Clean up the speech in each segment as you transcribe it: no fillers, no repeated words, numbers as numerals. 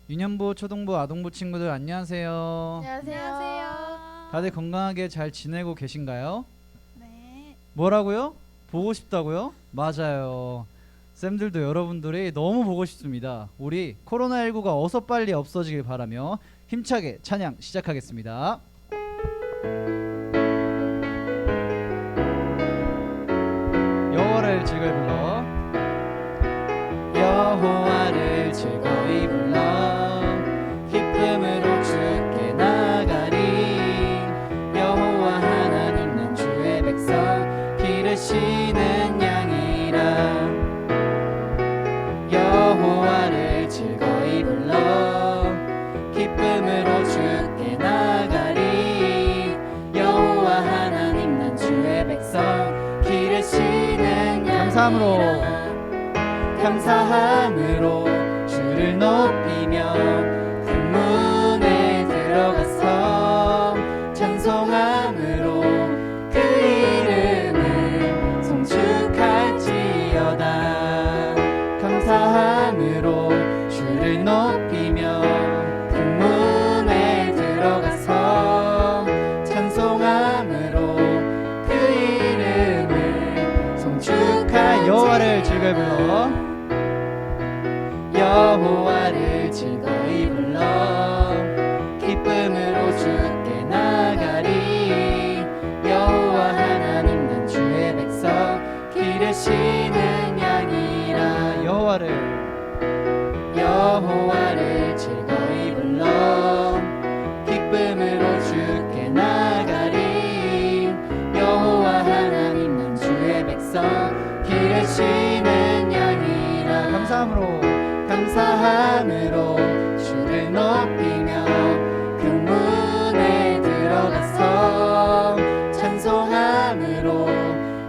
유년부, 초등부, 아동부 친구들 안녕하세요. 안녕하세요. 다들 건강하게 잘 지내고 계신가요? 네. 뭐라고요? 보고 싶다고요? 맞아요. 쌤들도 여러분들이 너무 보고 싶습니다. 우리 코로나19가 어서 빨리 없어지길 바라며 힘차게 찬양 시작하겠습니다. 여호와를 즐거이 불러 여호와를 즐거이 불러 기쁨으로 주께 나가리. 여호와 하나님 난 주의 백성 기르시는 양이라. 여호와를 즐거이 불러 기쁨으로 주께 나가리. 여호와 하나님 난 주의 백성 기르시는 양이라. 감사함으로 주를 높이며 큰 문에 들어가서 찬송함으로 그 이름을 송축할지어다. 감사함으로 주를 높이며 큰 문에 들어가서 찬송함으로 그 이름을 송축할. 여호와를 즐거이 불러 여호와를 즐거이 불러 기쁨으로 주께 나가리. 여호와 하나님 난 주의 백성 기르시는 양이라. 여호와를 즐거이 불러 기쁨으로 주께 나가리. 여호와 하나님 난 주의 백성 기르시는 양이라. 감사함으로 주를 높이며 그 문에 들어가서 찬송함으로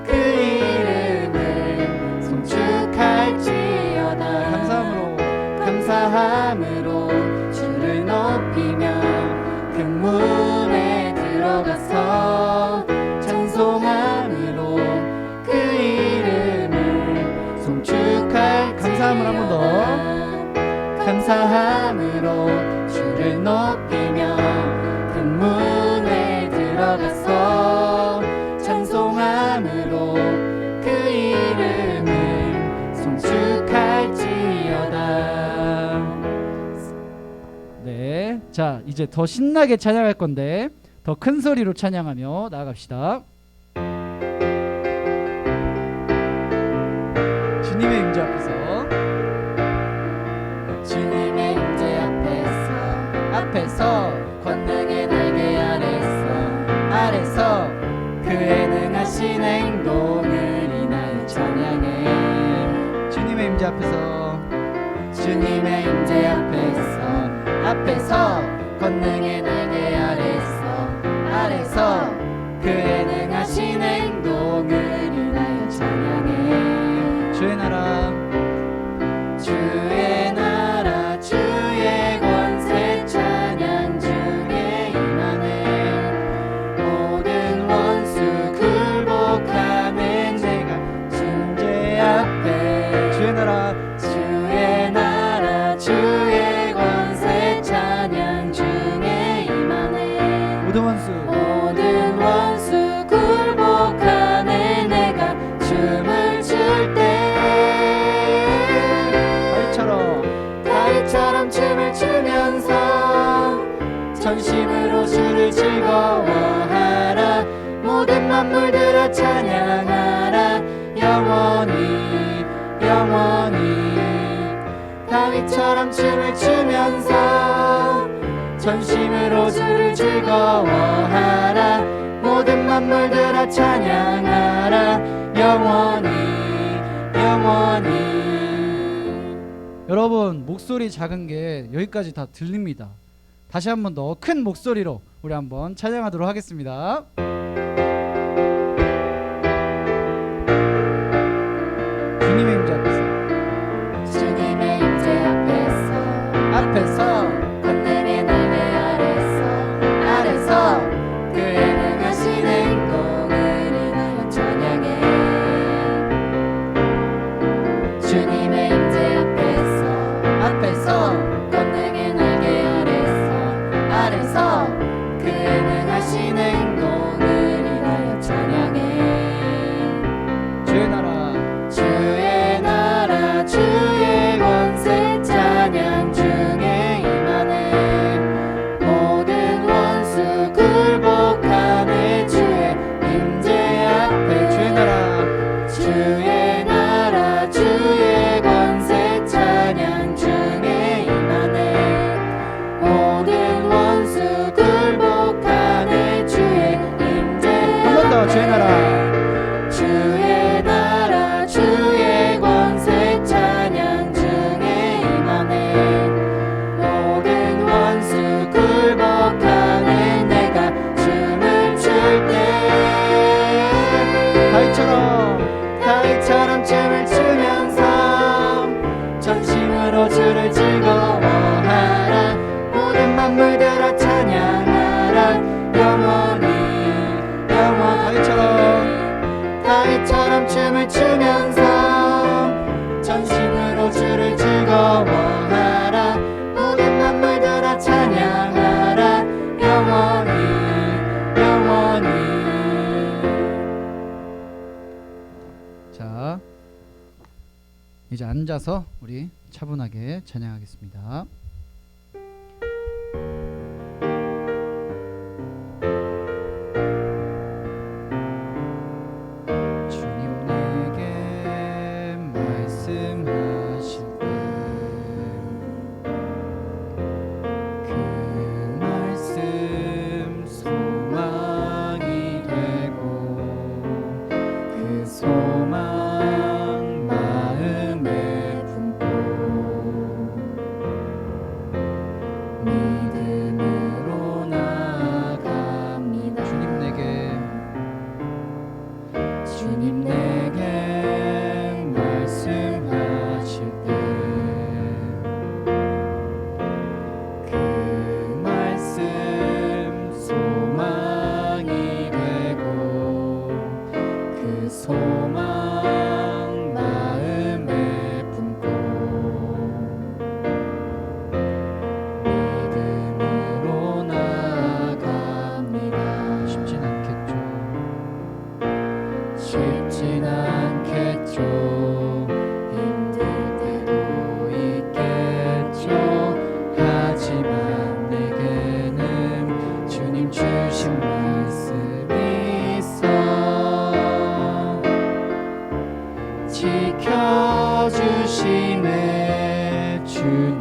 그 이름을 송축할지어다. 감사함으로 주를 높이며 그 문에 들어가서 찬송함으로 그 이름을 송축할. 감사함으로 한 번 더. 감사함으로 주를 높이며 그 문에 들어가서 찬송함으로 그 이름을 송축할지어다. 네, 자 이제 더 신나게 찬양할 건데 더 큰 소리로 찬양하며 나아갑시다. 주님의 임재 앞에서 주님의 임재 앞에서 권능의 날개 아래서 그의 능하신 행동을 인하여 찬양해. 주님의 임재 앞에서 권능의 날개 아래서 그의 능하신 행동을 인하여 찬양해. 주의 나라 주의 권세 찬양 중에 임하네. 모든 원수 굴복하는 내가 존재 앞에. 주의 나라 주의 권세 찬양 중에 임하네. 모든 원수 굴복하는 내가 춤을 출 때 다윗처럼 춤을 추면서 전심으로 주를 즐거워하라. 모든 만물들아 찬양하라. 영원히 다윗처럼 춤을 추면서 전심으로 주를 즐거워하라. 모든 만물들아 찬양하라. 영원히. 여러분 목소리 작은 게 여기까지 다 들립니다. 다시 한 번 더 큰 목소리로 우리 한번 찬양하도록 하겠습니다. 주님의 임재 앞에서 권능의 날개 아래서 그의 능하신 행동을 인하여 찬양해. 주님의 임재 앞에서 권능의 찬양 중에 임하네. 모든 원수 굴복하네. 주의 임재 앞에 주의 나라 주의 나라 주의 권세 찬양 중에 임하네. 모든 원수 굴복하네. 주의 임재 한 번 더 주의 나라 주의 나라 주의 권세 찬양 중에 임하네. 모든 원수 굴복하네. 내가 춤을 출때 다윗처럼 춤을 추면서 전심으로 주를 즐거워하라. 모든 만물들아 찬양하라. 영원히 다윗처럼 춤을 추면서 전심으로 주를 즐거워하라. 모든 만물들아 찬양하라. 영원히 자, 이제 앉아서 우리 차분하게 찬양하겠습니다. 주님 내게 말씀하실 때 그 말씀 소망이 되고 그 소망 마음에 품고 믿음으로 나아갑니다. 주님 내게 말씀하실 때 그 말씀 소망이 되고 그 소망 마음에 품고 믿음으로 나아갑니다. 쉽진 않겠죠. 힘들 때도 있겠죠. 하지만 내게는 주님 주신 말씀이 있어 지켜주시네. 주님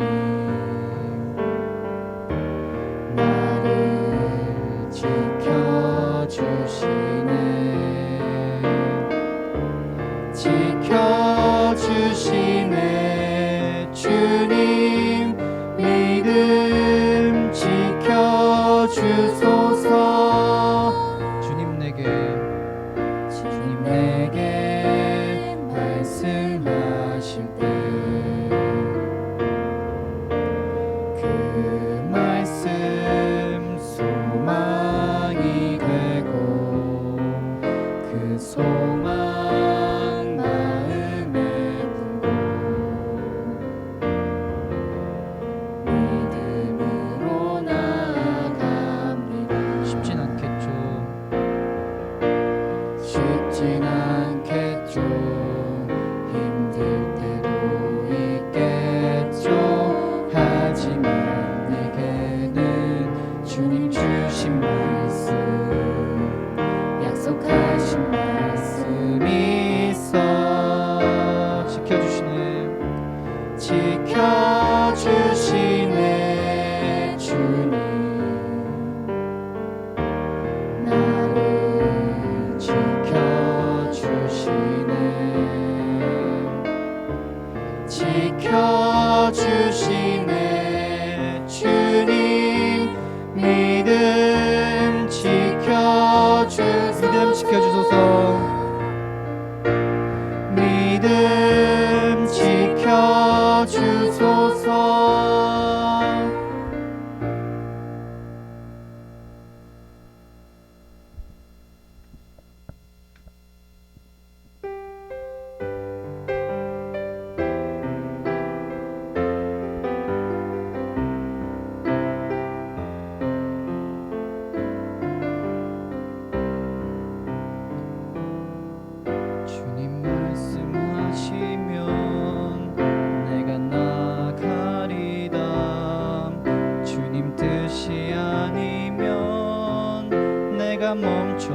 나를 지켜주시네. 지켜주시네. 주님 믿음 지켜주소서. 주님 내게 말씀하실 때 그 말씀 소망이 되고 그 소망 마음에 품고 믿음으로 나아갑니다. 쉽진 않겠죠. 힘들 때도 있겠죠. 하지만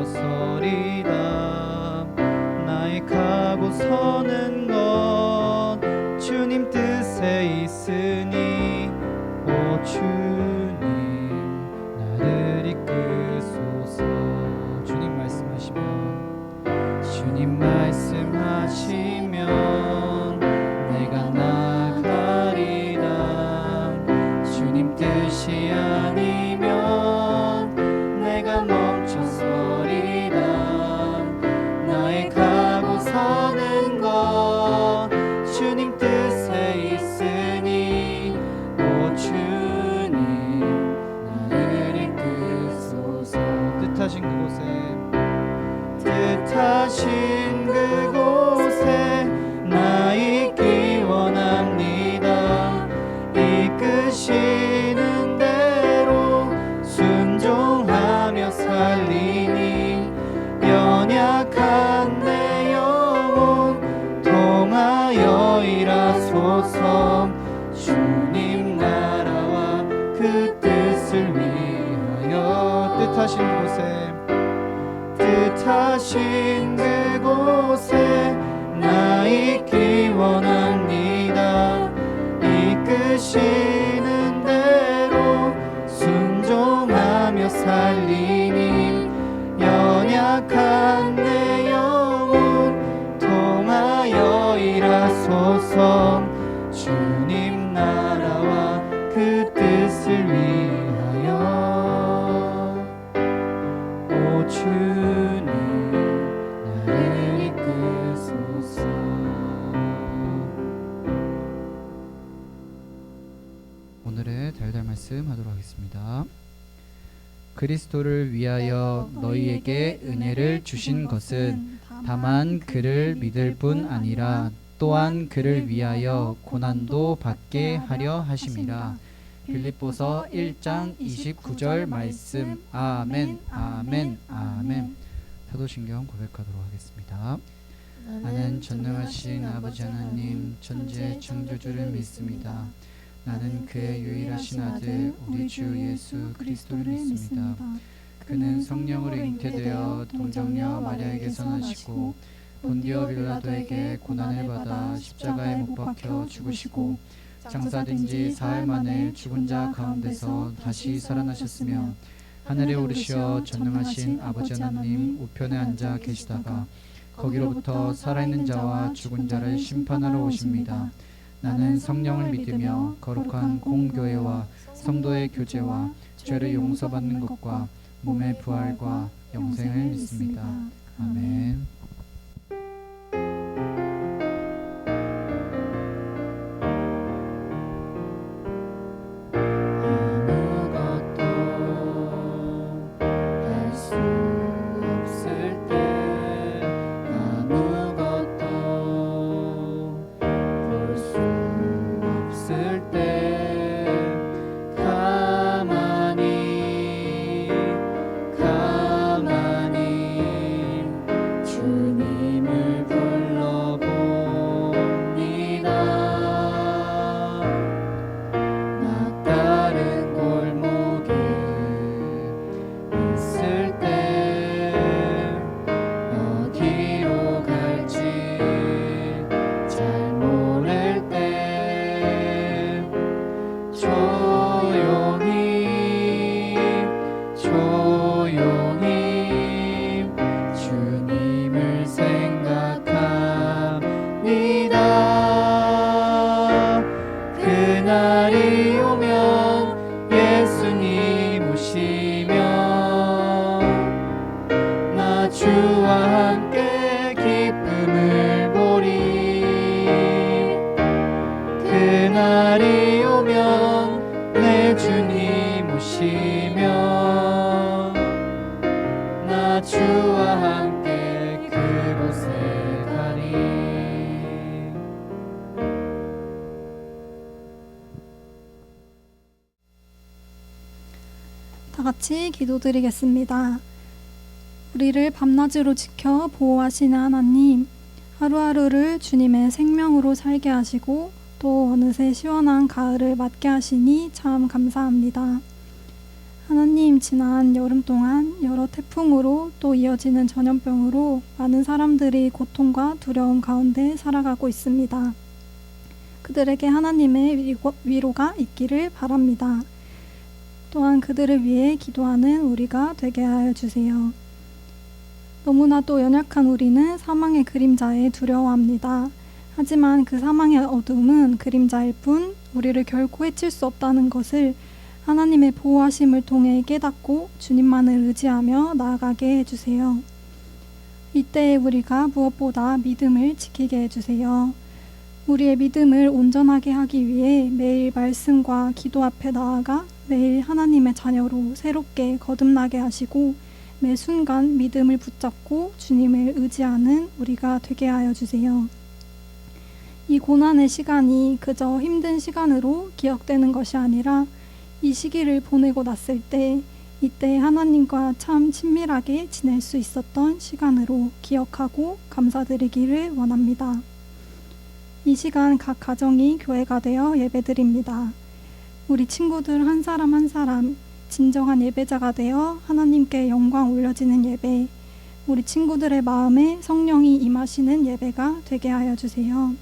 멈춰서리다. 나의 가고 서는 것 주님 뜻에 있으니 오 주님 나를 이끄소서. 주님 말씀하시면 내가 나가리다. 주님 뜻이 아니면 내가 멈춰서리다. 나의 가고 서는 것 주님 뜻에 있으니 오 주님 나를 이끄소서. 뜻하신 그곳에 나 있기 원합니다. 이끄시는 대로 순종하며 살리니 연약한 내 영혼 통하여 일하소서. 주님 나라와 그 뜻을 위하여 뜻하신 그곳에 나 있기 원합니다. 이끄시는 대로 순종하며 살리니 연약한 내 영혼 통하여 일하소서. 주님 나라와 그 뜻을 위하여 오 주님 나를 이끄소서. 오늘의 달달 말씀 하도록 하겠습니다. 그리스도를 위하여 너희에게 은혜를 주신 것은 다만 그를 믿을 뿐 아니라 또한 그를 위하여 고난도 받게 하려 하심이라. 빌립보서 1장 29절 말씀. 아멘 아멘 아멘. 사도신경 고백하도록 하겠습니다. 나는 전능하신 아버지 하나님 천지의 창조주를 믿습니다. 나는 그의 유일하신 아들 우리 주 예수 그리스도를 믿습니다. 그는 성령으로 잉태되어 동정녀 마리아에게서 나시고 본디오 빌라도에게 고난을 받아 십자가에 못 박혀 죽으시고 장사된 지 사흘 만에 죽은 자 가운데서 다시 살아나셨으며 하늘에 오르시어 전능하신 아버지 하나님 우편에 앉아 계시다가 거기로부터 살아있는 자와 죽은 자를 심판하러 오십니다. 나는 성령을 믿으며 거룩한 공교회와 성도의 교제와 죄를 용서받는 것과 몸의 부활과 영생을 믿습니다. 아멘. 그날이 오면 예수님 오시면 나 주와 함께 기쁨을 보리. 그날이 오면 내 주님 오시면 나 주와 함께 그곳에 가리. 다 같이 기도드리겠습니다. 우리를 밤낮으로 지켜 보호하시는 하나님, 하루하루를 주님의 생명으로 살게 하시고 또 어느새 시원한 가을을 맞게 하시니 참 감사합니다. 하나님, 지난 여름 동안 여러 태풍으로 또 이어지는 전염병으로 많은 사람들이 고통과 두려움 가운데 살아가고 있습니다. 그들에게 하나님의 위로가 있기를 바랍니다. 또한 그들을 위해 기도하는 우리가 되게 하여 주세요. 너무나도 연약한 우리는 사망의 그림자에 두려워합니다. 하지만 그 사망의 어둠은 그림자일 뿐 우리를 결코 해칠 수 없다는 것을 하나님의 보호하심을 통해 깨닫고 주님만을 의지하며 나아가게 해주세요. 이때에 우리가 무엇보다 믿음을 지키게 해주세요. 우리의 믿음을 온전하게 하기 위해 매일 말씀과 기도 앞에 나아가 매일 하나님의 자녀로 새롭게 거듭나게 하시고 매 순간 믿음을 붙잡고 주님을 의지하는 우리가 되게 하여 주세요. 이 고난의 시간이 그저 힘든 시간으로 기억되는 것이 아니라 이 시기를 보내고 났을 때 이때 하나님과 참 친밀하게 지낼 수 있었던 시간으로 기억하고 감사드리기를 원합니다. 이 시간 각 가정이 교회가 되어 예배드립니다. 우리 친구들 한 사람 한 사람 진정한 예배자가 되어 하나님께 영광 올려지는 예배, 우리 친구들의 마음에 성령이 임하시는 예배가 되게 하여 주세요.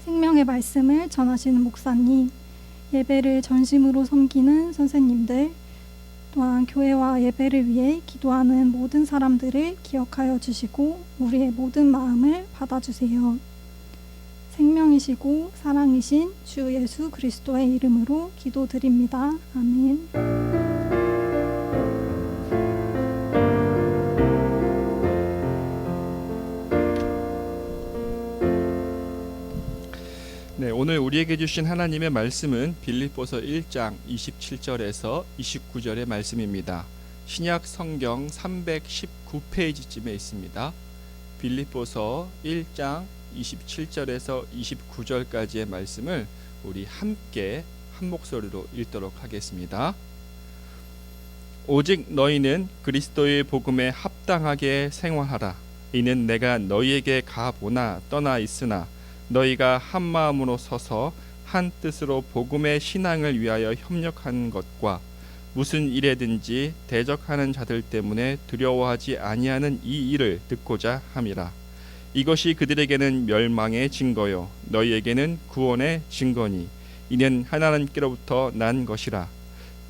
생명의 말씀을 전하시는 목사님, 예배를 전심으로 섬기는 선생님들, 또한 교회와 예배를 위해 기도하는 모든 사람들을 기억하여 주시고 우리의 모든 마음을 받아주세요. 생명이시고 사랑이신 주 예수 그리스도의 이름으로 기도드립니다. 아멘. 네, 오늘 우리에게 주신 하나님의 말씀은 빌립보서 1장 27절에서 29절의 말씀입니다. 신약 성경 319페이지쯤에 있습니다. 빌립보서 1장 27절에서 29절까지의 말씀을 우리 함께 한 목소리로 읽도록 하겠습니다. 오직 너희는 그리스도의 복음에 합당하게 생활하라. 이는 내가 너희에게 가보나 떠나 있으나 너희가 한 마음으로 서서 한 뜻으로 복음의 신앙을 위하여 협력하는 것과 무슨 일에든지 대적하는 자들 때문에 두려워하지 아니하는 이 일을 듣고자 함이라. 이것이 그들에게는 멸망의 증거요 너희에게는 구원의 증거니 이는 하나님께로부터 난 것이라.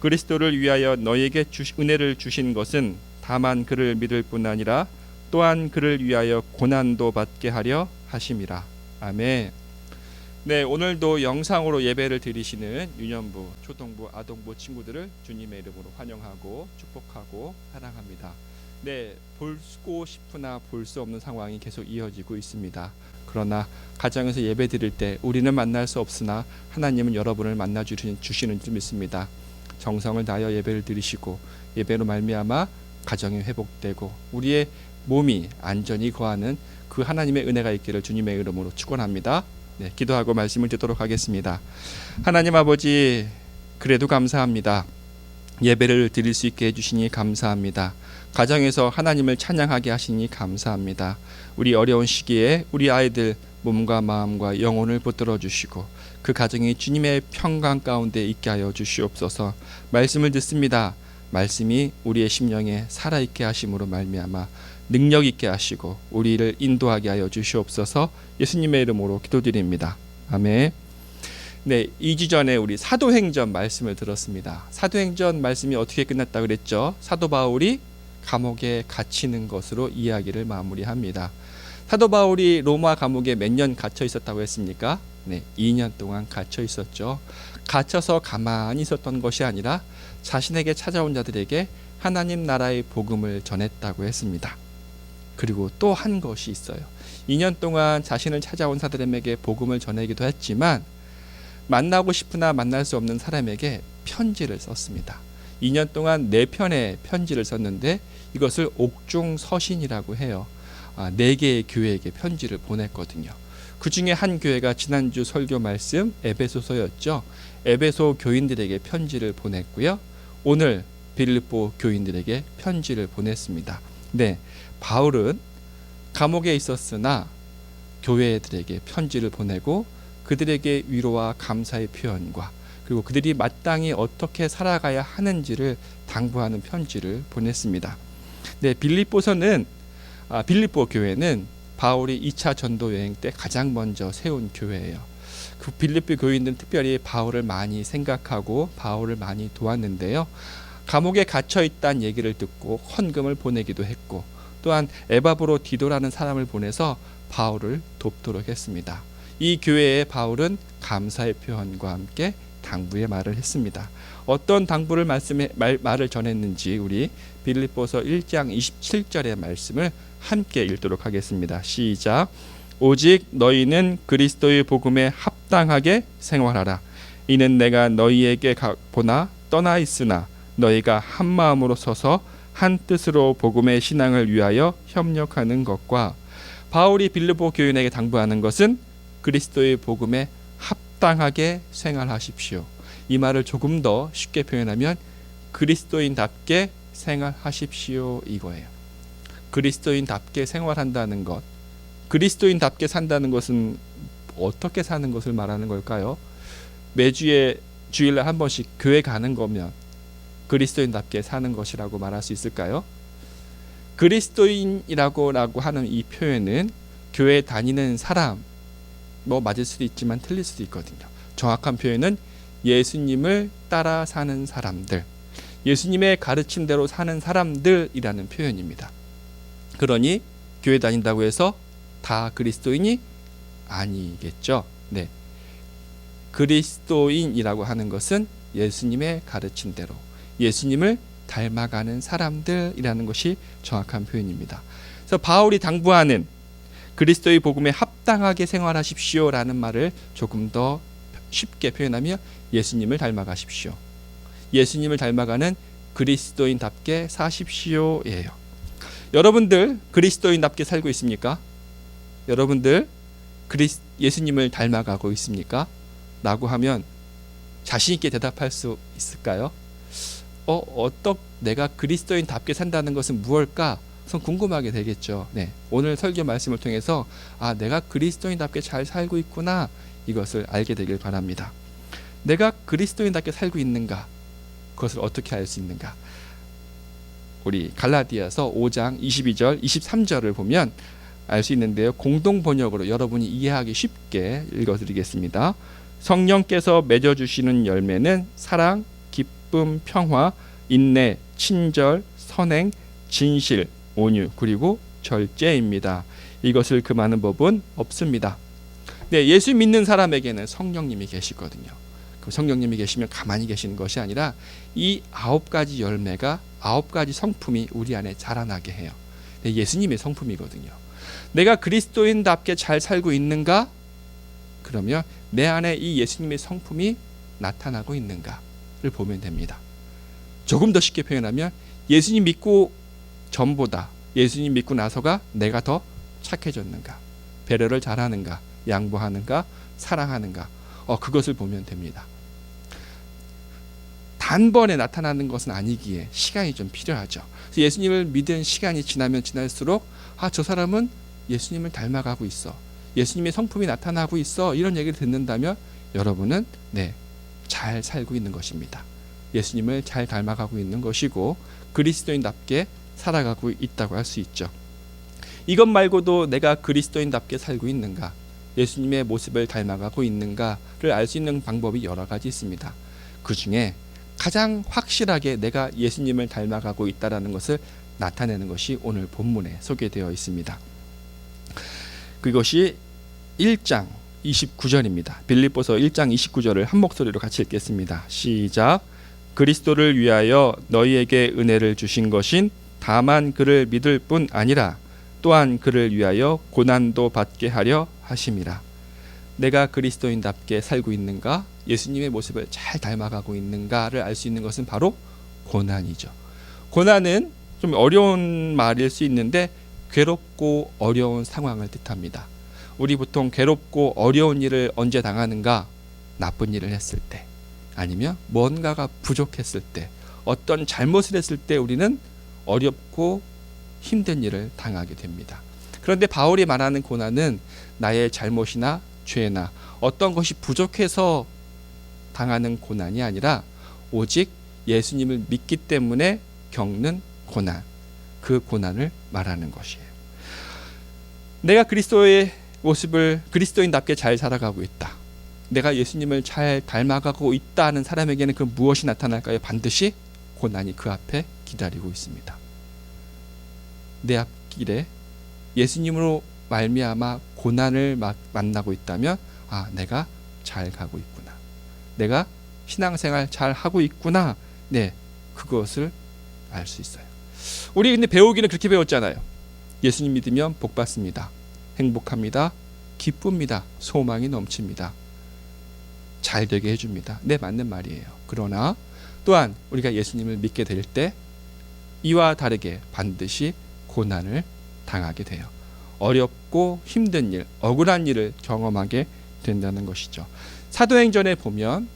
그리스도를 위하여 너희에게 은혜를 주신 것은 다만 그를 믿을 뿐 아니라 또한 그를 위하여 고난도 받게 하려 하심이라. 아멘. 네, 오늘도 영상으로 예배를 드리시는 유년부, 초등부, 아동부 친구들을 주님의 이름으로 환영하고 축복하고 사랑합니다. 네, 보고 싶으나 볼 수 없는 상황이 계속 이어지고 있습니다. 그러나 가정에서 예배 드릴 때 우리는 만날 수 없으나 하나님은 여러분을 만나 주시는 줄 믿습니다. 정성을 다하여 예배를 드리시고 예배로 말미암아 가정이 회복되고 우리의 몸이 안전히 거하는 그 하나님의 은혜가 있기를 주님의 이름으로 축원합니다. 네, 기도하고 말씀을 듣도록 하겠습니다. 하나님 아버지, 그래도 감사합니다. 예배를 드릴 수 있게 해주시니 감사합니다. 가정에서 하나님을 찬양하게 하시니 감사합니다. 우리 어려운 시기에 우리 아이들 몸과 마음과 영혼을 붙들어 주시고 그 가정이 주님의 평강 가운데 있게 하여 주시옵소서. 말씀을 듣습니다. 말씀이 우리의 심령에 살아있게 하심으로 말미암아 능력 있게 하시고 우리를 인도하게 하여 주시옵소서. 예수님의 이름으로 기도드립니다. 아멘. 네, 2주 전에 우리 사도행전 말씀을 들었습니다. 사도행전 말씀이 어떻게 끝났다 그랬죠? 사도 바울이 감옥에 갇히는 것으로 이야기를 마무리합니다. 사도 바울이 로마 감옥에 몇 년 갇혀 있었다고 했습니까? 네, 2년 동안 갇혀 있었죠. 갇혀서 가만히 있었던 것이 아니라 자신에게 찾아온 자들에게 하나님 나라의 복음을 전했다고 했습니다. 그리고 또 한 것이 있어요. 2년 동안 자신을 찾아온 사람에게 복음을 전하기도 했지만 만나고 싶으나 만날 수 없는 사람에게 편지를 썼습니다. 2년 동안 4편의 편지를 썼는데 이것을 옥중서신이라고 해요. 4개의 교회에게 편지를 보냈거든요. 그 중에 한 교회가 지난주 설교 말씀 에베소서였죠. 에베소 교인들에게 편지를 보냈고요. 오늘 빌립보 교인들에게 편지를 보냈습니다. 네, 바울은 감옥에 있었으나 교회들에게 편지를 보내고 그들에게 위로와 감사의 표현과 그리고 그들이 마땅히 어떻게 살아가야 하는지를 당부하는 편지를 보냈습니다. 네, 빌립보 교회는 바울이 2차 전도 여행 때 가장 먼저 세운 교회예요. 그 빌립보 교인들은 특별히 바울을 많이 생각하고 바울을 많이 도왔는데요. 감옥에 갇혀 있다는 얘기를 듣고 헌금을 보내기도 했고, 또한 에바브로 디도라는 사람을 보내서 바울을 돕도록 했습니다. 이 교회에 바울은 감사의 표현과 함께 당부의 말을 했습니다. 어떤 당부를 말을 전했는지 우리 빌립보서 1장 27절의 말씀을 함께 읽도록 하겠습니다. 시작. 오직 너희는 그리스도의 복음에 합당하게 생활하라. 이는 내가 너희에게 보나 떠나 있으나 너희가 한 마음으로 서서 한 뜻으로 복음의 신앙을 위하여 협력하는 것과, 바울이 빌립보 교인에게 당부하는 것은 그리스도의 복음에 합당하게 생활하십시오. 이 말을 조금 더 쉽게 표현하면 그리스도인답게 생활하십시오 이거예요. 그리스도인답게 생활한다는 것, 그리스도인답게 산다는 것은 어떻게 사는 것을 말하는 걸까요? 매주에 주일날 한 번씩 교회 가는 거면 그리스도인답게 사는 것이라고 말할 수 있을까요? 그리스도인이라고 하는 이 표현은 교회 다니는 사람, 뭐 맞을 수도 있지만 틀릴 수도 있거든요. 정확한 표현은 예수님을 따라 사는 사람들, 예수님의 가르침대로 사는 사람들이라는 표현입니다. 그러니 교회 다닌다고 해서 다 그리스도인이 아니겠죠. 네, 그리스도인이라고 하는 것은 예수님의 가르침대로 예수님을 닮아가는 사람들이라는 것이 정확한 표현입니다. 그래서 바울이 당부하는 그리스도의 복음에 합당하게 생활하십시오라는 말을 조금 더 쉽게 표현하며 예수님을 닮아가십시오. 예수님을 닮아가는 그리스도인답게 사십시오예요. 여러분들 그리스도인답게 살고 있습니까? 여러분들 예수님을 닮아가고 있습니까? 라고 하면 자신 있게 대답할 수 있을까요? 내가 그리스도인답게 산다는 것은 무엇일까? 선 궁금하게 되겠죠. 네, 오늘 설교 말씀을 통해서 내가 그리스도인답게 잘 살고 있구나, 이것을 알게 되길 바랍니다. 내가 그리스도인답게 살고 있는가? 그것을 어떻게 알 수 있는가? 우리 갈라디아서 5장 22절 23절을 보면 알 수 있는데요. 공동 번역으로 여러분이 이해하기 쉽게 읽어드리겠습니다. 성령께서 맺어주시는 열매는 사랑, 기쁨, 평화, 인내, 친절, 선행, 진실, 온유, 그리고 절제입니다. 이것을 금하는 법은 없습니다. 네, 예수 믿는 사람에게는 성령님이 계시거든요. 그 성령님이 계시면 가만히 계시는 것이 아니라 이 9가지 열매가 9가지 성품이 우리 안에 자라나게 해요. 네, 예수님의 성품이거든요. 내가 그리스도인답게 잘 살고 있는가? 그러면 내 안에 이 예수님의 성품이 나타나고 있는가를 보면 됩니다. 조금 더 쉽게 표현하면 예수님 믿고 전보다 예수님 믿고 나서가 내가 더 착해졌는가, 배려를 잘하는가, 양보하는가, 사랑하는가, 그것을 보면 됩니다. 단번에 나타나는 것은 아니기에 시간이 좀 필요하죠. 그래서 예수님을 믿은 시간이 지나면 지날수록 저 사람은 예수님을 닮아가고 있어, 예수님의 성품이 나타나고 있어, 이런 얘기를 듣는다면 여러분은 잘 살고 있는 것입니다. 예수님을 잘 닮아가고 있는 것이고 그리스도인답게 살아가고 있다고 할 수 있죠. 이것 말고도 내가 그리스도인답게 살고 있는가, 예수님의 모습을 닮아가고 있는가를 알 수 있는 방법이 여러 가지 있습니다. 그 중에 가장 확실하게 내가 예수님을 닮아가고 있다는 것을 나타내는 것이 오늘 본문에 소개되어 있습니다. 그것이 1장 29절입니다. 빌립보서 1장 29절을 한 목소리로 같이 읽겠습니다. 시작. 그리스도를 위하여 너희에게 은혜를 주신 것인 다만 그를 믿을 뿐 아니라 또한 그를 위하여 고난도 받게 하려 하심이라. 내가 그리스도인답게 살고 있는가, 예수님의 모습을 잘 닮아가고 있는가를 알 수 있는 것은 바로 고난이죠. 고난은 좀 어려운 말일 수 있는데 괴롭고 어려운 상황을 뜻합니다. 우리 보통 괴롭고 어려운 일을 언제 당하는가? 나쁜 일을 했을 때, 아니면 뭔가가 부족했을 때, 어떤 잘못을 했을 때 우리는 어렵고 힘든 일을 당하게 됩니다. 그런데 바울이 말하는 고난은 나의 잘못이나 죄나 어떤 것이 부족해서 당하는 고난이 아니라 오직 예수님을 믿기 때문에 겪는 고난, 그 고난을 말하는 것이에요. 내가 그리스도의 모습을 그리스도인답게 잘 살아가고 있다, 내가 예수님을 잘 닮아가고 있다 하는 사람에게는 그 무엇이 나타날까요? 반드시 고난이 그 앞에 기다리고 있습니다. 내 앞길에 예수님으로 말미암아 고난을 만나고 있다면 내가 잘 가고 있구나, 내가 신앙생활 잘 하고 있구나, 네, 그것을 알 수 있어요. 우리 근데 배우기는 그렇게 배웠잖아요. 예수님 믿으면 복 받습니다, 행복합니다, 기쁩니다, 소망이 넘칩니다, 잘 되게 해줍니다. 네, 맞는 말이에요. 그러나 또한 우리가 예수님을 믿게 될 때 이와 다르게 반드시 고난을 당하게 돼요. 어렵고 힘든 일, 억울한 일을 경험하게 된다는 것이죠. 사도행전에 보면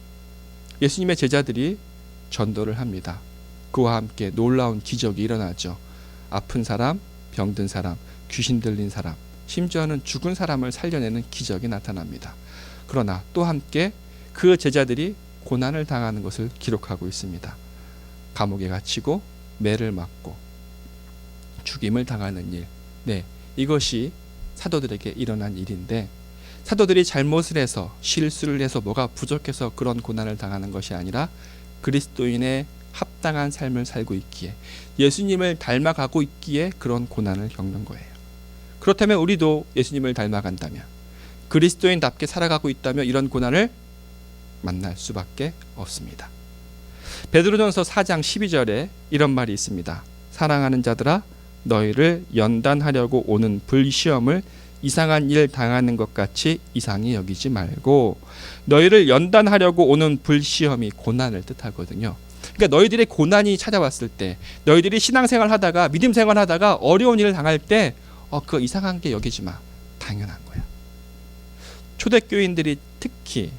예수님의 제자들이 전도를 합니다. 그와 함께 놀라운 기적이 일어나죠. 아픈 사람, 병든 사람, 귀신 들린 사람, 심지어는 죽은 사람을 살려내는 기적이 나타납니다. 그러나 또 함께 그 제자들이 고난을 당하는 것을 기록하고 있습니다. 감옥에 갇히고 매를 맞고 죽임을 당하는 일, 네, 이것이 사도들에게 일어난 일인데, 사도들이 잘못을 해서 실수를 해서 뭐가 부족해서 그런 고난을 당하는 것이 아니라 그리스도인의 합당한 삶을 살고 있기에, 예수님을 닮아가고 있기에 그런 고난을 겪는 거예요. 그렇다면 우리도 예수님을 닮아간다면, 그리스도인답게 살아가고 있다면 이런 고난을 만날 수밖에 없습니다. 베드로전서 4장 12절에 이런 말이 있습니다. 사랑하는 자들아, 너희를 연단하려고 오는 불시험을 이상한 일 당하는 것 같이 이상히 여기지 말고. 너희를 연단하려고 오는 불시험이 고난을 뜻하거든요. 그러니까 너희들의 고난이 찾아왔을 때, 너희들이 신앙생활 하다가, 믿음 생활 하다가 어려운 일을 당할 때 그거 이상한 게 여기지 마, 당연한 거야. 초대교인들이 특히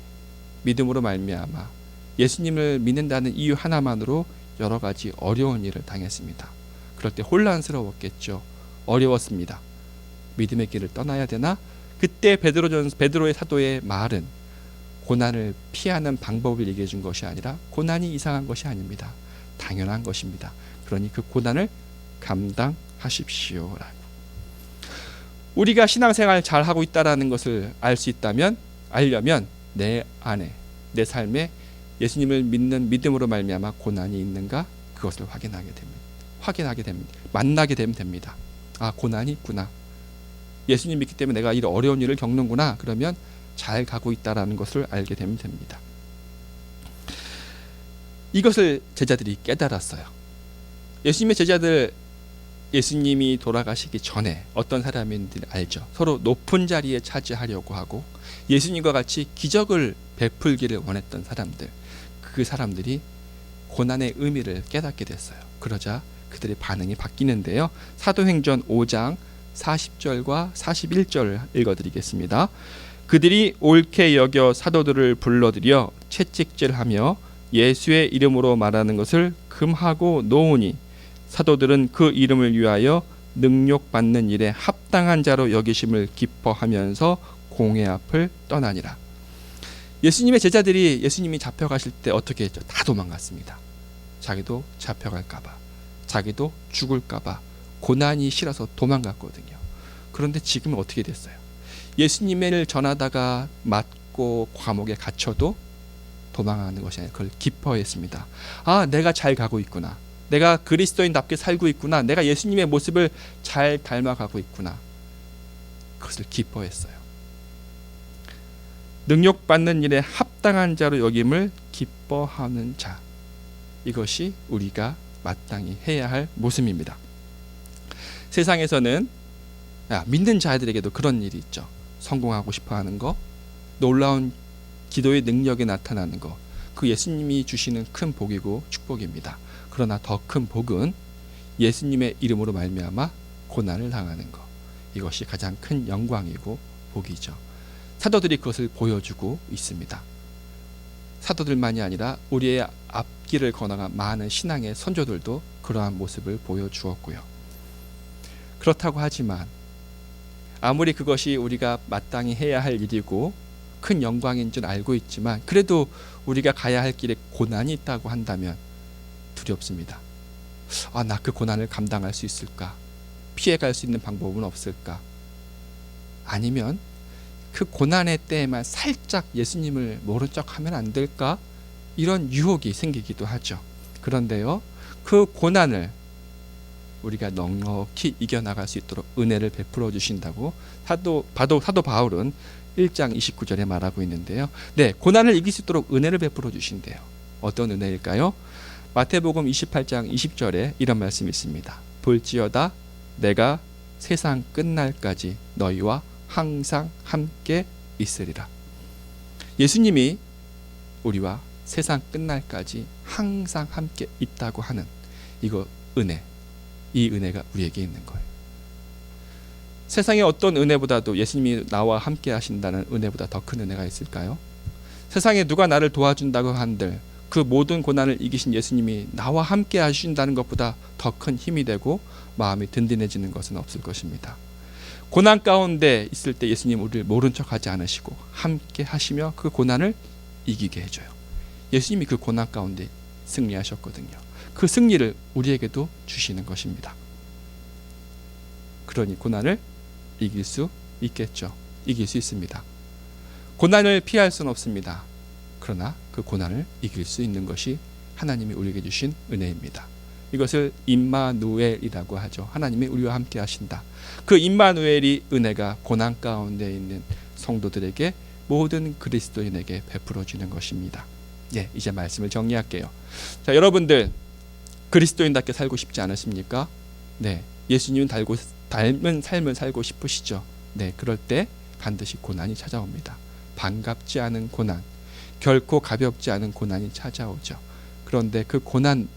믿음으로 말미암아 예수님을 믿는다는 이유 하나만으로 여러 가지 어려운 일을 당했습니다. 그럴 때 혼란스러웠겠죠. 어려웠습니다. 믿음의 길을 떠나야 되나? 그때 베드로의 사도의 말은 고난을 피하는 방법을 얘기해 준 것이 아니라 고난이 이상한 것이 아닙니다, 당연한 것입니다. 그러니 그 고난을 감당하십시오라고. 우리가 신앙생활 잘 하고 있다라는 것을 알 수 있다면, 알려면 내 안에, 내 삶에 예수님을 믿는 믿음으로 말미암아 고난이 있는가, 그것을 확인하게 됩니다. 만나게 되면 됩니다. 고난이 있구나, 예수님 믿기 때문에 내가 이런 어려운 일을 겪는구나, 그러면 잘 가고 있다라는 것을 알게 되면 됩니다. 이것을 제자들이 깨달았어요. 예수님의 제자들, 예수님이 돌아가시기 전에 어떤 사람인지 알죠. 서로 높은 자리에 차지하려고 하고 예수님과 같이 기적을 베풀기를 원했던 사람들, 그 사람들이 고난의 의미를 깨닫게 됐어요. 그러자 그들의 반응이 바뀌는데요. 사도행전 5장 40절과 41절을 읽어드리겠습니다. 그들이 옳게 여겨 사도들을 불러들여 채찍질하며 예수의 이름으로 말하는 것을 금하고 놓으니 사도들은 그 이름을 위하여 능욕받는 일에 합당한 자로 여기심을 기뻐하면서 공회 앞을 떠나니라. 예수님의 제자들이 예수님이 잡혀가실 때 어떻게 했죠? 다 도망갔습니다. 자기도 잡혀갈까봐, 자기도 죽을까봐 고난이 싫어서 도망갔거든요. 그런데 지금은 어떻게 됐어요? 예수님을 전하다가 맞고 감옥에 갇혀도 도망하는 것이 아니라 그걸 기뻐했습니다. 내가 잘 가고 있구나, 내가 그리스도인답게 살고 있구나, 내가 예수님의 모습을 잘 닮아가고 있구나, 그것을 기뻐했어요. 능욕받는 일에 합당한 자로 여김을 기뻐하는 자, 이것이 우리가 마땅히 해야 할 모습입니다. 세상에서는 믿는 자들에게도 그런 일이 있죠. 성공하고 싶어하는 거, 놀라운 기도의 능력이 나타나는 거, 그 예수님이 주시는 큰 복이고 축복입니다. 그러나 더 큰 복은 예수님의 이름으로 말미암아 고난을 당하는 것, 이것이 가장 큰 영광이고 복이죠. 사도들이 그것을 보여주고 있습니다. 사도들만이 아니라 우리의 앞길을 걸어간 많은 신앙의 선조들도 그러한 모습을 보여주었고요. 그렇다고 하지만 아무리 그것이 우리가 마땅히 해야 할 일이고 큰 영광인 줄 알고 있지만 그래도 우리가 가야 할 길에 고난이 있다고 한다면 두렵습니다. 나 그 고난을 감당할 수 있을까? 피해갈 수 있는 방법은 없을까? 아니면 그 고난의 때에만 살짝 예수님을 모른 척하면 안 될까? 이런 유혹이 생기기도 하죠. 그런데요, 그 고난을 우리가 넉넉히 이겨나갈 수 있도록 은혜를 베풀어 주신다고 사도 바울은 1장 29절에 말하고 있는데요. 네, 고난을 이길 수 있도록 은혜를 베풀어 주신대요. 어떤 은혜일까요? 마태복음 28장 20절에 이런 말씀이 있습니다. 볼지어다 내가 세상 끝날까지 너희와 항상 함께 있으리라. 예수님이 우리와 세상 끝날까지 항상 함께 있다고 하는 이거 은혜, 이 은혜가 우리에게 있는 거예요. 세상의 어떤 은혜보다도 예수님이 나와 함께 하신다는 은혜보다 더 큰 은혜가 있을까요? 세상에 누가 나를 도와준다고 한들 그 모든 고난을 이기신 예수님이 나와 함께 하신다는 것보다 더 큰 힘이 되고 마음이 든든해지는 것은 없을 것입니다. 고난 가운데 있을 때 예수님 우리를 모른 척하지 않으시고 함께 하시며 그 고난을 이기게 해줘요. 예수님이 그 고난 가운데 승리하셨거든요. 그 승리를 우리에게도 주시는 것입니다. 그러니 고난을 이길 수 있겠죠. 이길 수 있습니다. 고난을 피할 수는 없습니다. 그러나 그 고난을 이길 수 있는 것이 하나님이 우리에게 주신 은혜입니다. 이것을 임마누엘이라고 하죠. 하나님이 우리와 함께 하신다. 그 임마누엘이 은혜가 고난 가운데 있는 성도들에게 모든 그리스도인에게 베풀어 주는 것입니다. 예, 이제 말씀을 정리할게요. 자, 여러분들 그리스도인답게 살고 싶지 않으십니까? 네, 예수님 닮은 삶을 살고 싶으시죠? 네, 그럴 때 반드시 고난이 찾아옵니다. 반갑지 않은 고난, 결코 가볍지 않은 고난이 찾아오죠. 그런데 그 고난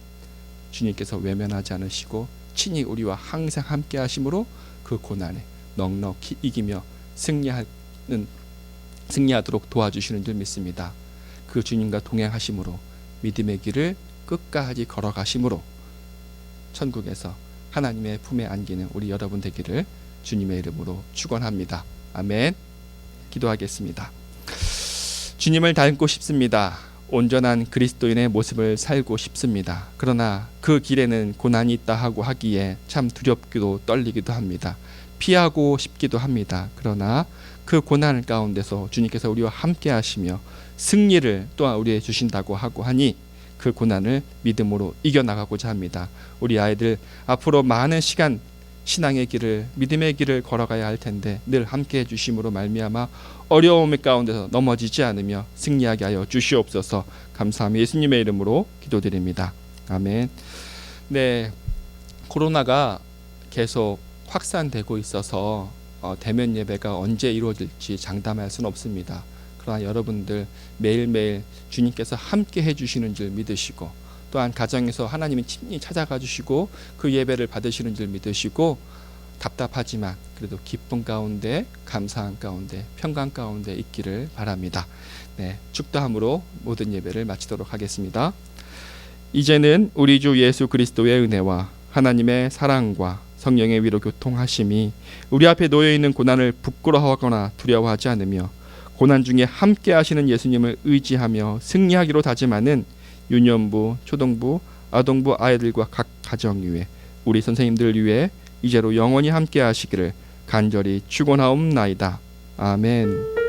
주님께서 외면하지 않으시고 친히 우리와 항상 함께 하심으로 그 고난에 넉넉히 이기며 승리하도록 도와주시는 줄 믿습니다. 그 주님과 동행하심으로 믿음의 길을 끝까지 걸어가심으로 천국에서 하나님의 품에 안기는 우리 여러분 되기를 주님의 이름으로 축원합니다. 아멘. 기도하겠습니다. 주님을 닮고 싶습니다. 온전한 그리스도인의 모습을 살고 싶습니다. 그러나 그 길에는 고난이 있다 하고 하기에 참 두렵기도 떨리기도 합니다. 피하고 싶기도 합니다. 그러나 그 고난 가운데서 주님께서 우리와 함께 하시며 승리를 또한 우리에게 주신다고 하고 하니 그 고난을 믿음으로 이겨나가고자 합니다. 우리 아이들 앞으로 많은 시간 신앙의 길을, 믿음의 길을 걸어가야 할 텐데 늘 함께 해주심으로 말미암아 어려움 가운데서 넘어지지 않으며 승리하게 하여 주시옵소서. 감사하며 예수님의 이름으로 기도드립니다. 아멘. 네, 코로나가 계속 확산되고 있어서 대면 예배가 언제 이루어질지 장담할 수는 없습니다. 그러나 여러분들 매일매일 주님께서 함께 해주시는 줄 믿으시고 또한 가정에서 하나님이 친히 찾아가 주시고 그 예배를 받으시는 줄 믿으시고 답답하지만 그래도 기쁨 가운데 감사한 가운데 평강 가운데 있기를 바랍니다. 네, 축도함으로 모든 예배를 마치도록 하겠습니다. 이제는 우리 주 예수 그리스도의 은혜와 하나님의 사랑과 성령의 위로 교통하심이 우리 앞에 놓여 있는 고난을 부끄러워하거나 두려워하지 않으며 고난 중에 함께 하시는 예수님을 의지하며 승리하기로 다짐하는 유년부, 초등부, 아동부 아이들과 각 가정 위에 우리 선생님들 위해 이제로 영원히 함께 하시기를 간절히 축원하옵나이다. 아멘.